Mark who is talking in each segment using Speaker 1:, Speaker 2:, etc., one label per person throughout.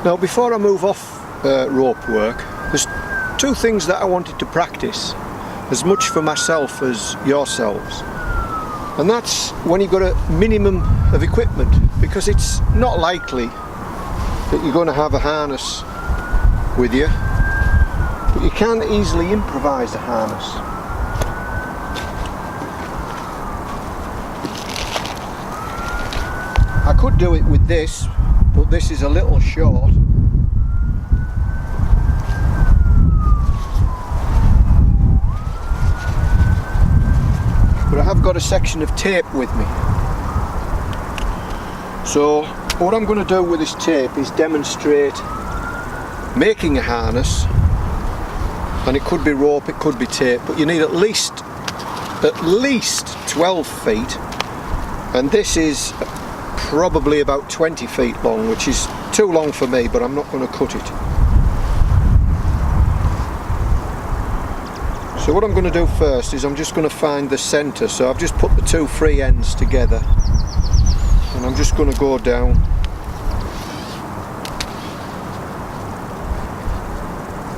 Speaker 1: Now before I move off rope work, there's two things that I wanted to practice, as much for myself as yourselves. And that's when you've got a minimum of equipment, because it's not likely that you're going to have a harness with you, but you can easily improvise a harness. I could do it with this, but this is a little short. But I have got a section of tape with me. So what I'm going to do with this tape is demonstrate making a harness, and it could be rope, it could be tape, but you need at least 12 feet, and this is probably about 20 feet long, which is too long for me, but I'm not going to cut it. So what I'm going to do first is I'm just going to find the centre. So I've just put the two free ends together, and I'm just going to go down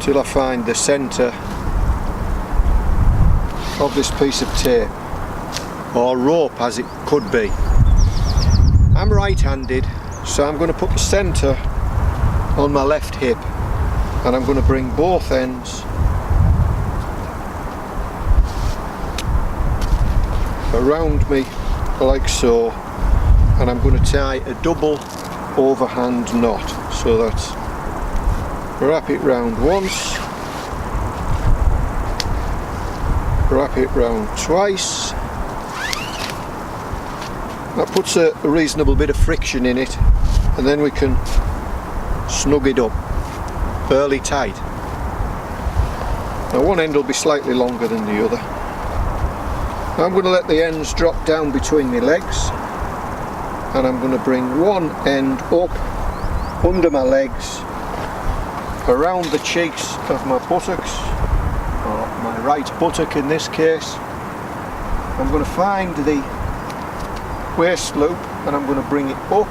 Speaker 1: till I find the centre of this piece of tape, or rope as it could be. I'm right-handed, so I'm going to put the centre on my left hip, and I'm going to bring both ends around me like so, and I'm going to tie a double overhand knot. So that's wrap it round once, wrap it round twice. That puts a reasonable bit of friction in it, and then we can snug it up fairly tight. Now one end will be slightly longer than the other. Now I'm going to let the ends drop down between my legs, and I'm going to bring one end up under my legs, around the cheeks of my buttocks, or my right buttock in this case. I'm going to find the waist loop, and I'm going to bring it up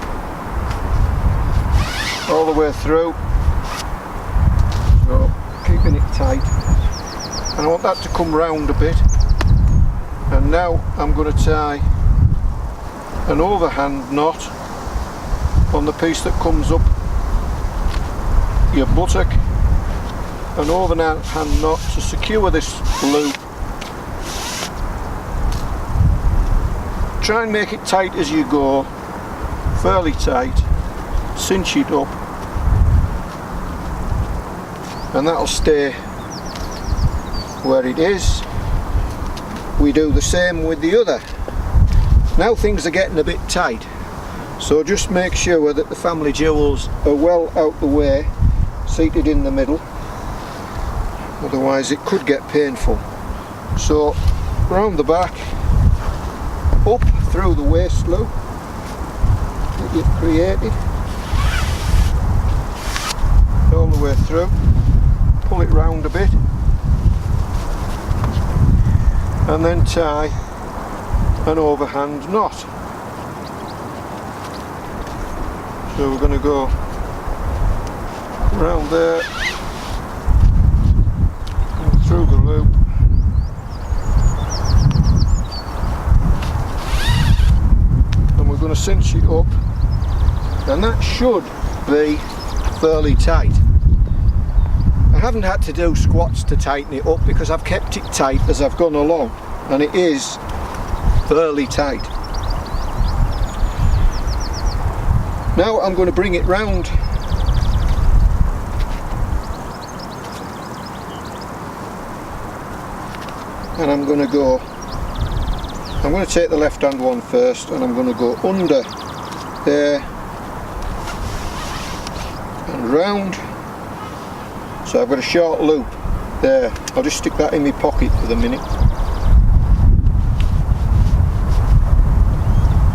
Speaker 1: all the way through, so keeping it tight, and I want that to come round a bit. And now I'm going to tie an overhand knot on the piece that comes up your buttock, an overhand knot to secure this loop. Try and make it tight as you go, fairly tight, cinch it up, and that'll stay where it is. We do the same with the other. Now things are getting a bit tight, so just make sure that the family jewels are well out the way, seated in the middle, otherwise it could get painful. So round the back, up through the waist loop that you've created, all the way through, pull it round a bit, and then tie an overhand knot. So we're going to go around there and through the loop, and we're going to cinch it up, and that should be fairly tight. I haven't had to do squats to tighten it up because I've kept it tight as I've gone along, and it is fairly tight. Now I'm going to bring it round and I'm going to take the left hand one first, and I'm going to go under there and round. So I've got a short loop there. I'll just stick that in my pocket for the minute.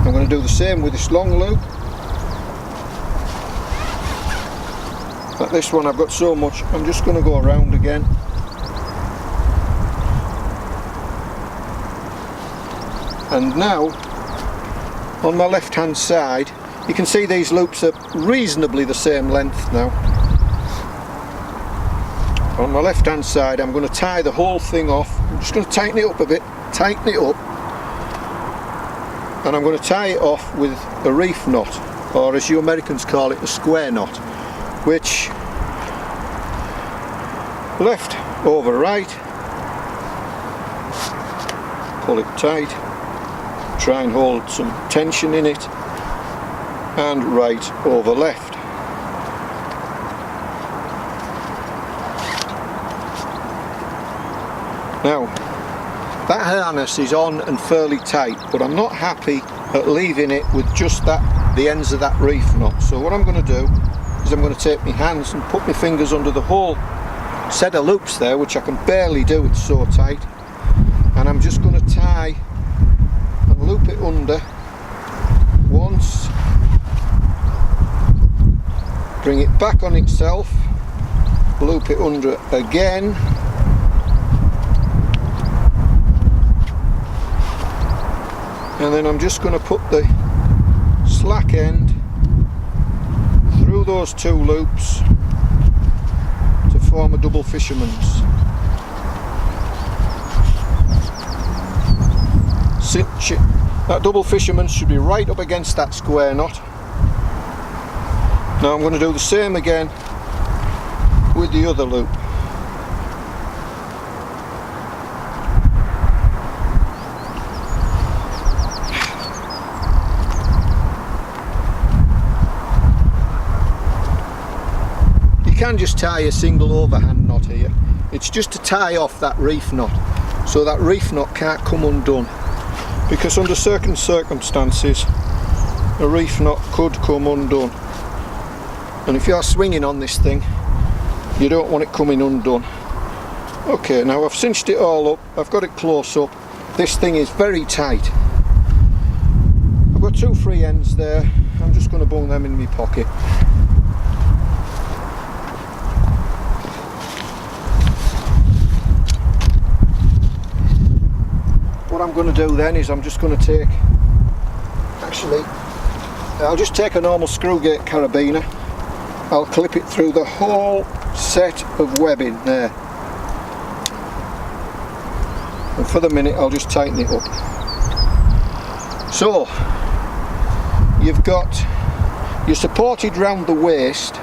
Speaker 1: I'm going to do the same with this long loop. Like this one I've got so much, I'm just going to go around again. And now on my left hand side You can see these loops are reasonably the same length now. On my left hand side I'm going to tie the whole thing off. I'm just going to tighten it up a bit, tighten it up, and I'm going to tie it off with a reef knot, or as you Americans call it, a square knot, which left over right, pull it tight, try and hold some tension in it, and right over left. Now that harness is on and fairly tight, but I'm not happy at leaving it with just the ends of that reef knot. So what I'm going to do is I'm going to take my hands and put my fingers under the whole set of loops there, which I can barely do, it's so tight, and I'm just going to tie and loop it under once, bring it back on itself, loop it under again, and then I'm just going to put the slack end through those two loops to form a double fisherman's. That double fisherman's should be right up against that square knot. Now I'm going to do the same again with the other loop. You can just tie a single overhand knot here. It's just to tie off that reef knot, so that reef knot can't come undone, because under certain circumstances a reef knot could come undone, and if you are swinging on this thing you don't want it coming undone. Okay, now I've cinched it all up, I've got it close up. This thing is very tight. I've got two free ends there, I'm just going to bung them in my pocket. What I'm going to do then is I'm just going to take, I'll just take a normal screw gate carabiner, I'll clip it through the whole set of webbing there, and for the minute I'll just tighten it up. So you're supported round the waist,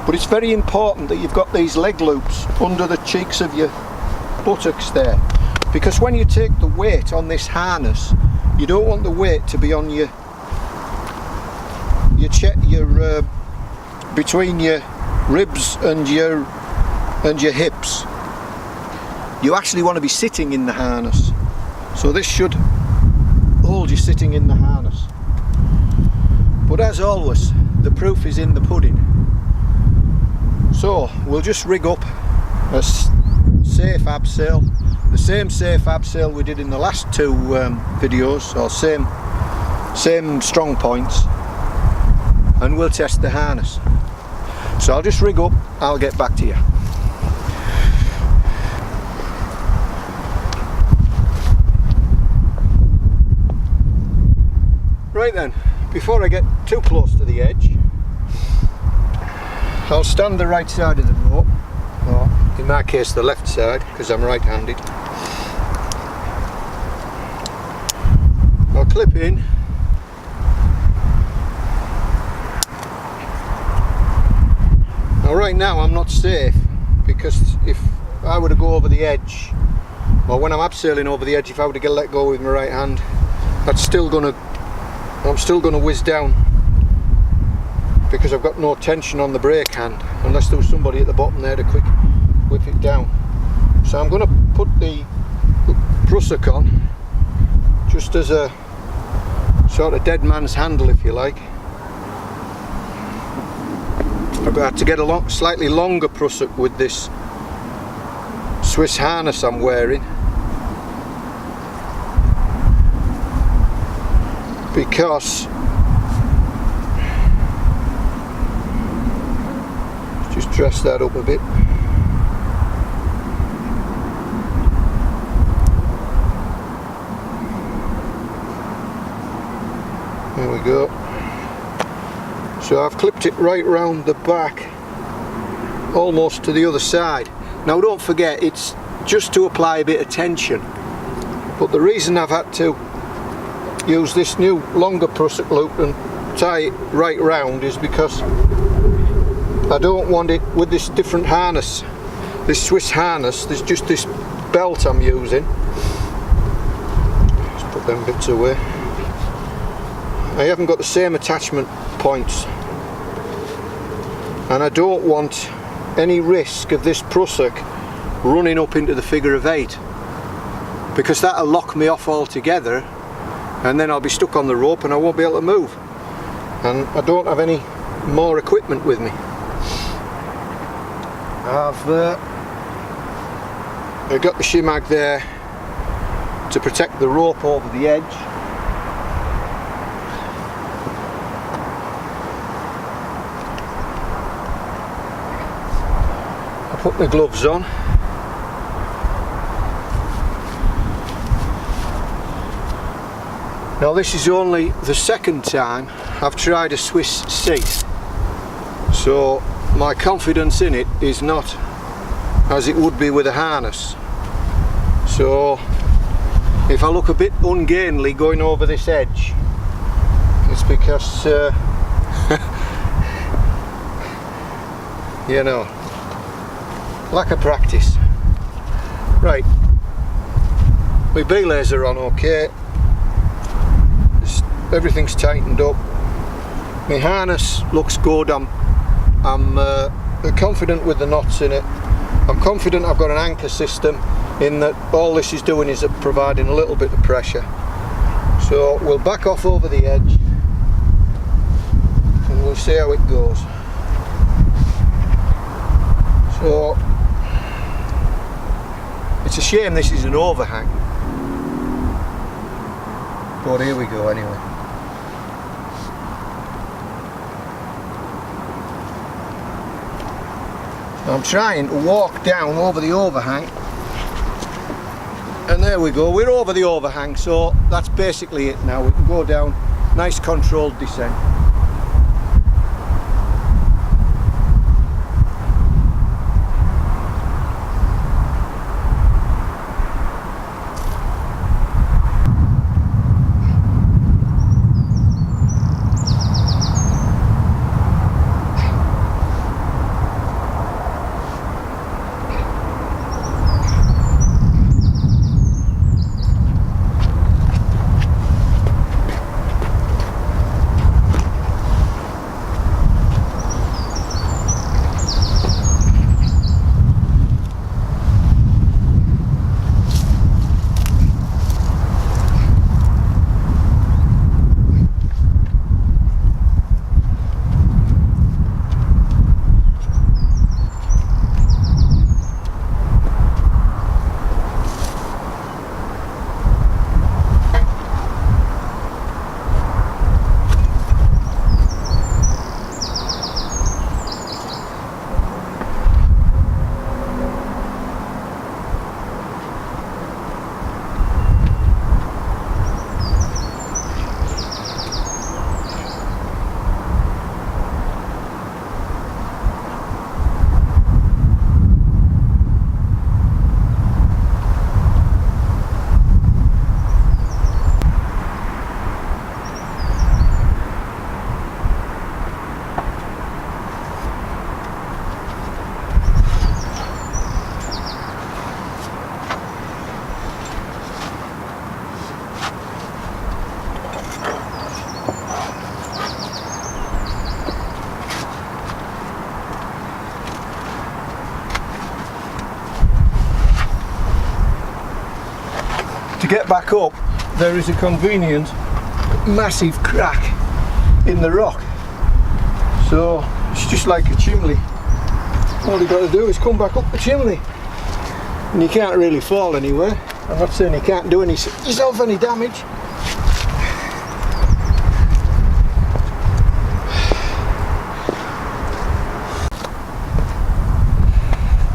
Speaker 1: but it's very important that you've got these leg loops under the cheeks of your buttocks there, because when you take the weight on this harness, you don't want the weight to be on between your ribs and your hips. You actually want to be sitting in the harness, so this should hold you sitting in the harness. But as always, the proof is in the pudding. So we'll just rig up a safe abseil, the same safe abseil we did in the last two videos, or same strong points, and we'll test the harness. So I'll just rig up, I'll get back to you. Right then, before I get too close to the edge, I'll stand the right side of the rope, or in my case the left side because I'm right-handed. I'll clip in, now right now I'm not safe, because if I were to go over the edge, or when I'm abseiling over the edge, if I were to get let go with my right hand, I'm still gonna whiz down, because I've got no tension on the brake hand, unless there was somebody at the bottom there to quick whip it down. So I'm going to put the prusik on just as a sort of dead man's handle, if you like. I've got to get a slightly longer prusik with this Swiss harness I'm wearing, because just dress that up a bit. There we go. So I've clipped it right round the back, almost to the other side. Now don't forget, it's just to apply a bit of tension, but the reason I've had to use this new longer prusik loop and tie it right round is because I don't want it with this different harness, this Swiss harness. There's just this belt I'm using. Let's put them bits away. I haven't got the same attachment points, and I don't want any risk of this prusik running up into the figure of 8, because that'll lock me off altogether, and then I'll be stuck on the rope and I won't be able to move, and I don't have any more equipment with me. I've got the shimag there to protect the rope over the edge. I put my gloves on. Now this is only the second time I've tried a Swiss seat, so my confidence in it is not as it would be with a harness. So if I look a bit ungainly going over this edge, it's because you know, lack of practice. Right, my belays are on okay, everything's tightened up, my harness looks good. I'm confident with the knots in it. I'm confident I've got an anchor system, in that all this is doing is providing a little bit of pressure. So we'll back off over the edge and we'll see how it goes. So it's a shame this is an overhang, but here we go anyway. I'm trying to walk down over the overhang, and there we go, we're over the overhang, so that's basically it now. We can go down, nice controlled descent. To get back up, there is a convenient massive crack in the rock, so it's just like a chimney. All you've got to do is come back up the chimney, and you can't really fall anywhere. I'm not saying you can't do yourself any damage.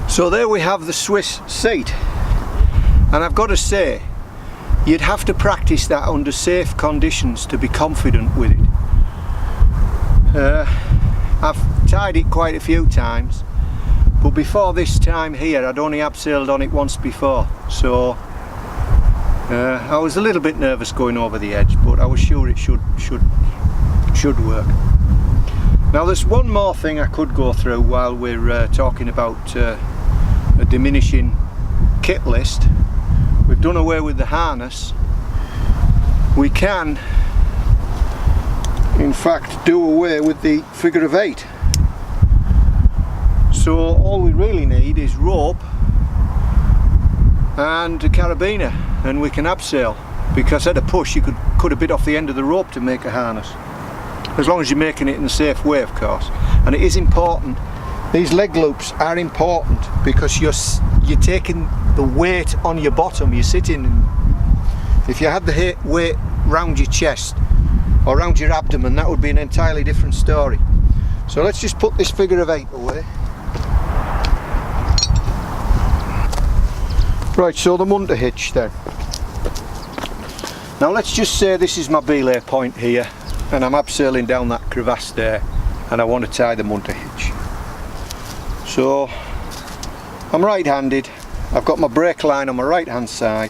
Speaker 1: So there we have the Swiss seat, and I've got to say, you'd have to practice that under safe conditions to be confident with it. I've tied it quite a few times, but before this time here I'd only abseiled on it once before, so I was a little bit nervous going over the edge, but I was sure it should work. Now there's one more thing I could go through while we're talking about a diminishing kit list. We've done away with the harness. We can in fact do away with the figure of 8. So all we really need is rope and a carabiner, and we can abseil, because at a push you could cut a bit off the end of the rope to make a harness, as long as you're making it in a safe way, of course. And it is important, these leg loops are important, because you're taking the weight on your bottom. You're sitting, if you had the weight round your chest or round your abdomen, that would be an entirely different story. So let's just put this figure of 8 away. Right, so the Munter Hitch then. Now let's just say this is my belay point here, and I'm abseiling down that crevasse there, and I want to tie the Munter Hitch. So I'm right-handed, I've got my brake line on my right hand side,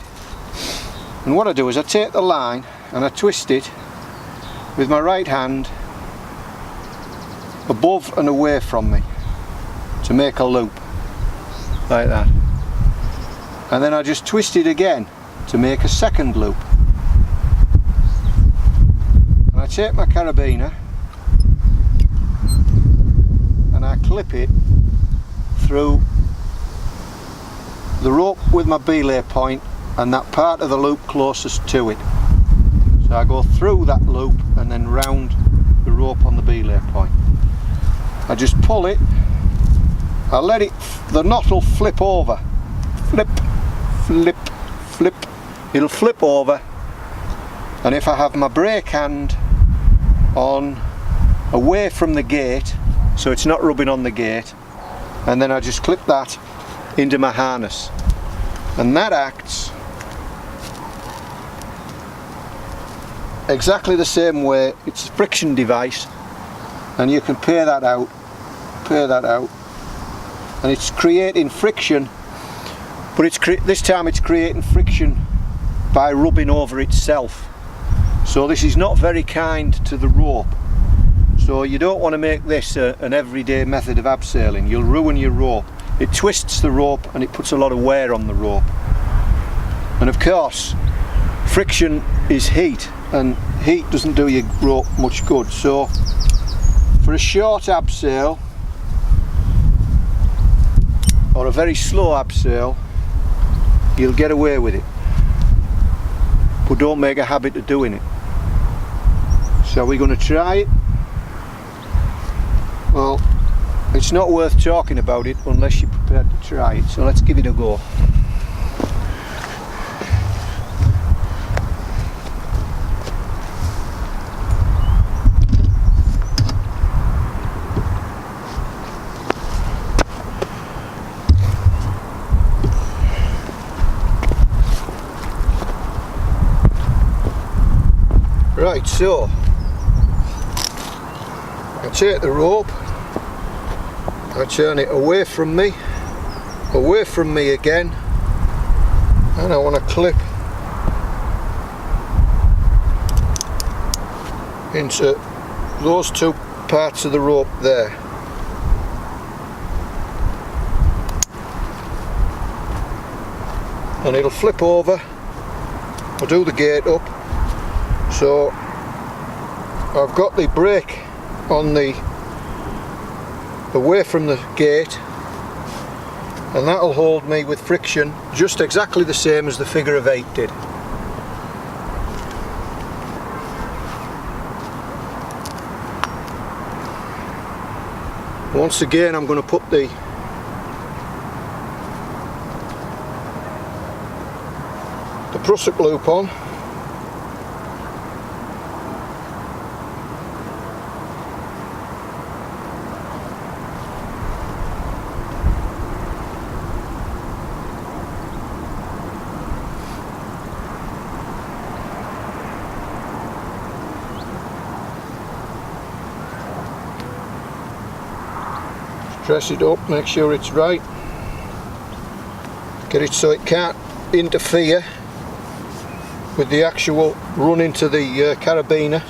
Speaker 1: and what I do is I take the line and I twist it with my right hand above and away from me to make a loop, like that. And then I just twist it again to make a second loop. And I take my carabiner and I clip it through the rope with my belay point and that part of the loop closest to it. So I go through that loop and then round the rope on the belay point. I just pull it, I let it, the knot will flip over, flip, flip, flip, it'll flip over, and if I have my brake hand on away from the gate, so it's not rubbing on the gate, and then I just clip that into my harness, and that acts exactly the same way. It's a friction device, and you can pay that out, and it's creating friction, but this time it's creating friction by rubbing over itself. So this is not very kind to the rope. So you don't want to make this an everyday method of abseiling. You'll ruin your rope. It twists the rope and it puts a lot of wear on the rope. And of course, friction is heat, and heat doesn't do your rope much good. So for a short abseil or a very slow abseil, you'll get away with it, but don't make a habit of doing it. So we're going to try it. Well, it's not worth talking about it unless you're prepared to try it, so let's give it a go. Right, so I take the rope, I turn it away from me again, and I want to clip into those two parts of the rope there. And it'll flip over. I'll do the gate up. So I've got the brake on the away from the gate, and that'll hold me with friction just exactly the same as the figure of 8 did. Once again, I'm going to put the prusik loop on. Press it up, make sure it's right. Get it so it can't interfere with the actual run into the carabiner.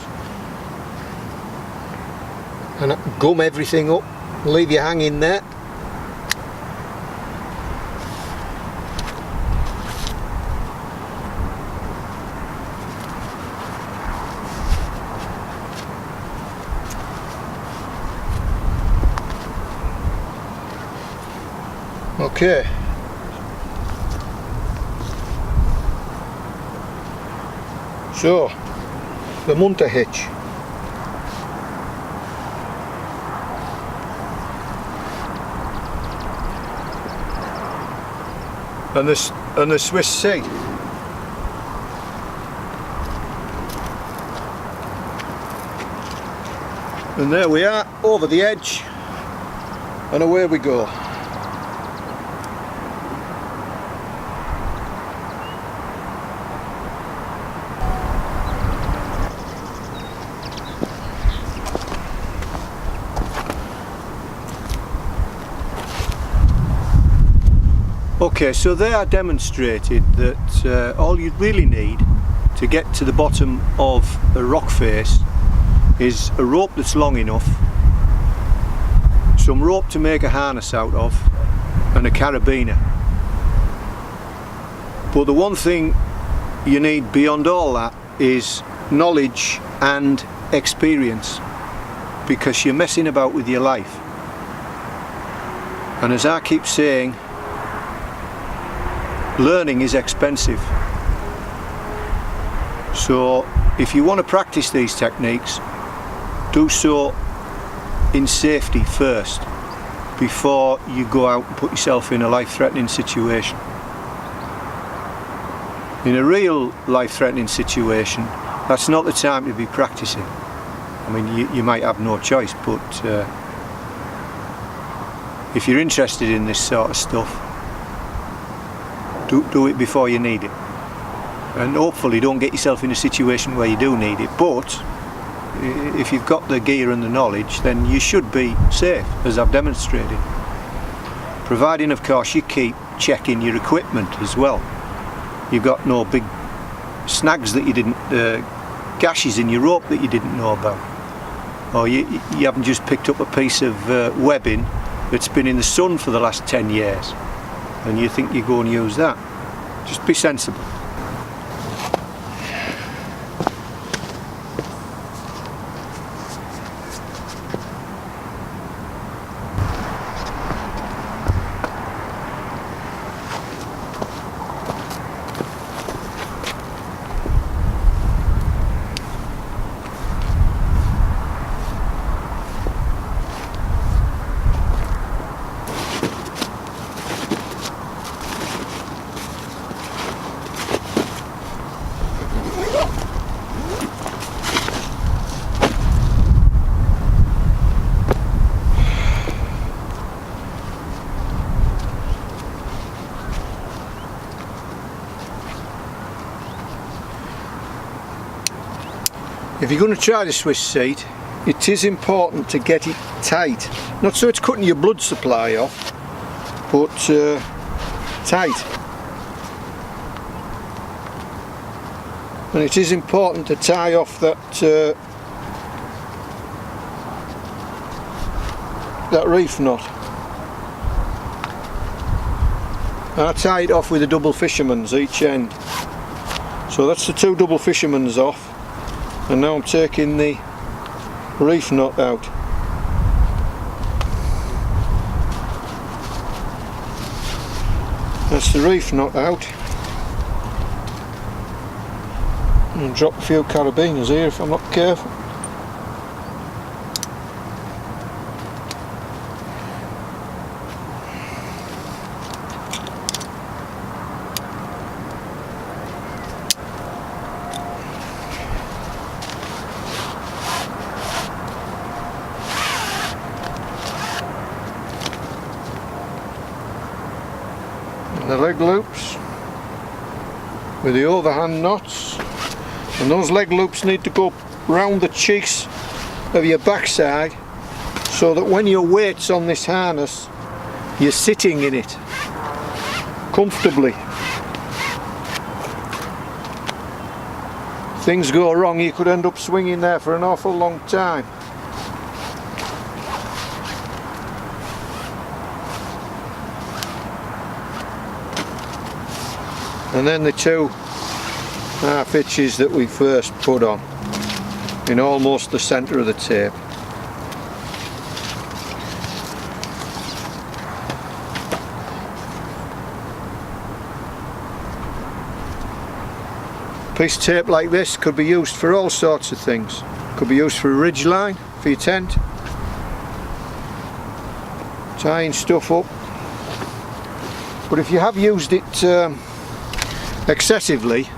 Speaker 1: And gum everything up, leave you hanging there. Okay. So, the Munter Hitch. And the Swiss seat. And there we are, over the edge, and away we go. Okay, so there I demonstrated that all you really need to get to the bottom of a rock face is a rope that's long enough, some rope to make a harness out of, and a carabiner. But the one thing you need beyond all that is knowledge and experience, because you're messing about with your life. And as I keep saying, learning is expensive. So if you want to practice these techniques, do so in safety first, before you go out and put yourself in a life-threatening situation. In a real life-threatening situation, that's not the time to be practicing. I mean, you might have no choice, but if you're interested in this sort of stuff, do it before you need it, and hopefully don't get yourself in a situation where you do need it. But if you've got the gear and the knowledge, then you should be safe, as I've demonstrated, providing of course you keep checking your equipment as well. You've got no big snags that you didn't, gashes in your rope that you didn't know about, or you haven't just picked up a piece of webbing that's been in the sun for the last 10 years and you think you go and use that. Just be sensible. If you're going to try the Swiss seat, it is important to get it tight. Not so it's cutting your blood supply off, but tight. And it is important to tie off that reef knot. And I tie it off with a double fisherman's each end. So that's the two double fisherman's off. And now I'm taking the reef knot out. That's the reef knot out. And drop a few carabiners here if I'm not careful. The leg loops with the overhand knots, and those leg loops need to go round the cheeks of your backside so that when your weight's on this harness, you're sitting in it comfortably. Things go wrong, you could end up swinging there for an awful long time. And then the two half hitches that we first put on in almost the centre of the tape. A piece of tape like this could be used for all sorts of things. Could be used for a ridge line for your tent, tying stuff up. But if you have used it excessively,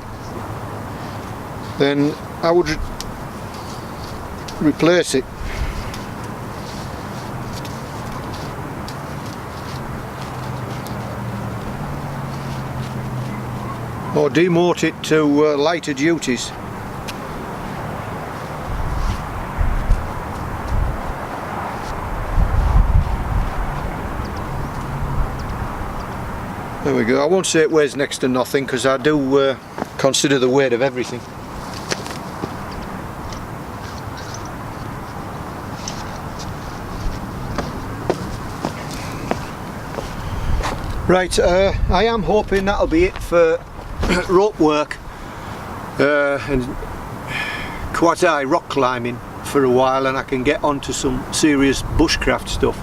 Speaker 1: then I would replace it. Or demote it to lighter duties. There we go. I won't say it weighs next to nothing, because I do consider the weight of everything. Right, I am hoping that'll be it for rope work and quasi rock climbing for a while, and I can get onto some serious bushcraft stuff,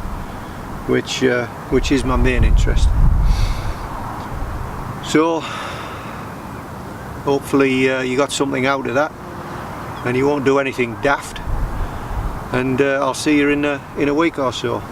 Speaker 1: which is my main interest. So hopefully you got something out of that and you won't do anything daft, and I'll see you in a week or so.